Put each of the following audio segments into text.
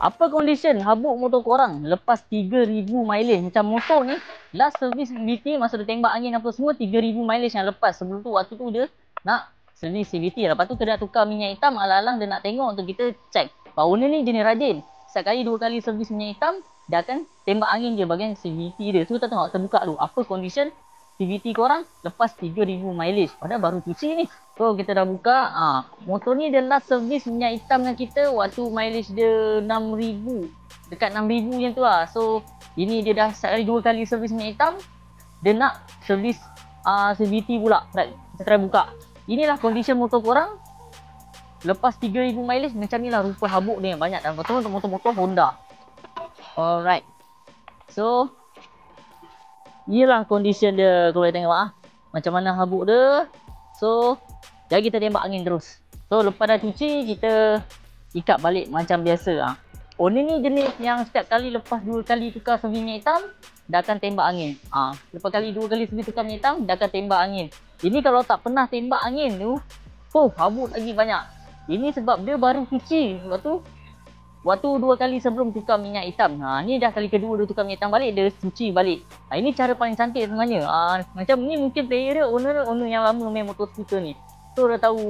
Apa condition habuk motor korang lepas 3,000 mileage? Macam motor ni last service CVT masa dia tembak angin apa semua 3,000 mileage yang lepas. Sebelum tu waktu tu dia nak service CVT. Lepas tu dia nak tukar minyak hitam, alang-alang dia nak tengok untuk kita check. Owner ni jenis rajin. Setiap kali 2 kali servis minyak hitam, dia akan tembak angin je bahagian CVT dia. So kita tengok terbuka dulu apa condition CVT korang lepas 3,000 mileage. Padahal baru cuci ni. So kita dah buka. Motor ni dia last servis minyak hitam dengan kita waktu mileage dia 6,000. Dekat 6,000 macam tu lah. So ini dia dah setiap kali 2 kali servis minyak hitam, dia nak servis CVT pula. Right, kita try buka. Inilah condition motor korang lepas 3,000 mileage. Macam ni lah rupa habuk dia banyak. Dan betul untuk motor-motor Honda. Alright. So inilah condition dia. Kalau boleh tengok macam mana habuk dia. So jadi kita tembak angin terus. So lepas dah cuci, kita ikat balik macam biasa. Owner ni jenis yang setiap kali lepas 2 kali tukar servis minyak hitam, dia akan tembak angin. Lepas kali 2 kali servis tukar minyak hitam, dia akan tembak angin. Ini kalau tak pernah tembak angin tu, habuk lagi banyak. Ini sebab dia baru cuci. Waktu 2 kali sebelum tukar minyak hitam. Ni dah kali kedua dia tukar minyak hitam balik, dia cuci balik. Ini cara paling cantik sebenarnya. Macam ni mungkin player dia, owner yang lama main motor scooter ni. So dah tahu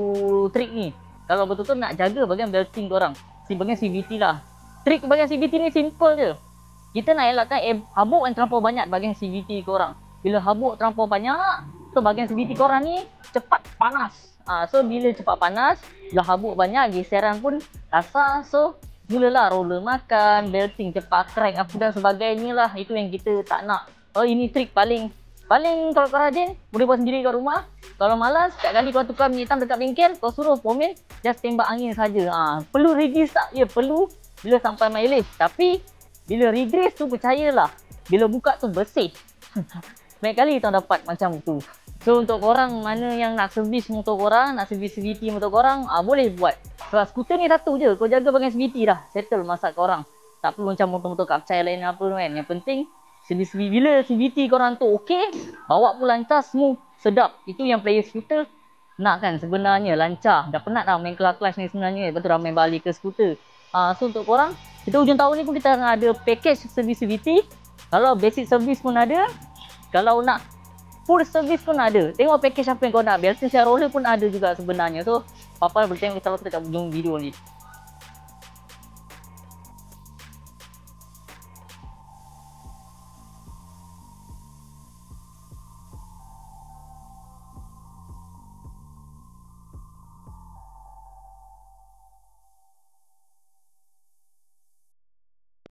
trik ni. Kalau betul-betul nak jaga bahagian belting korang, bahagian CVT lah. Trik bahagian CVT ni simple je. Kita nak elakkan habuk yang terlampau banyak bahagian CVT korang. Bila habuk terlampau banyak, so bahagian CVT korang ni cepat panas. So bila cepat panas, bila habuk banyak, geseran pun kasar. So mulalah roller makan, belting cepat crack apa dan sebagainya lah. Itu yang kita tak nak. Ini trik paling kalau kau rajin, boleh buat sendiri kat rumah. Kalau malas, setiap kali kau tukar minyak hitam dekat bengkel, kau suruh pomel, just tembak angin saja. Perlu regrease tak? Ya, perlu bila sampai mileage. Tapi bila regrease tu percayalah, bila buka tu bersih. Banyak kali kau dapat macam tu. So untuk korang mana yang nak servis motor korang, nak servis CVT motor korang, boleh buat. Sebab skuter ni satu je, kau jaga bahagian CVT dah, settle masak korang. Tak perlu macam motor-motor kapcai lain apa kan. Yang penting bila CVT korang tu okey, bawa pun lancar, smooth, sedap. Itu yang player skuter nak kan sebenarnya, lancar. Dah penat dah main clutch ni sebenarnya. Lepas tu dah main balik ke skuter. So untuk korang, kita hujung tahun ni pun kita ada package servis CVT. Kalau basic service pun ada, kalau nak full service pun ada. Tengok package apa yang kau nak. Belting share roller pun ada juga sebenarnya. So apa-apa boleh tengok kita dekat ujung video ni.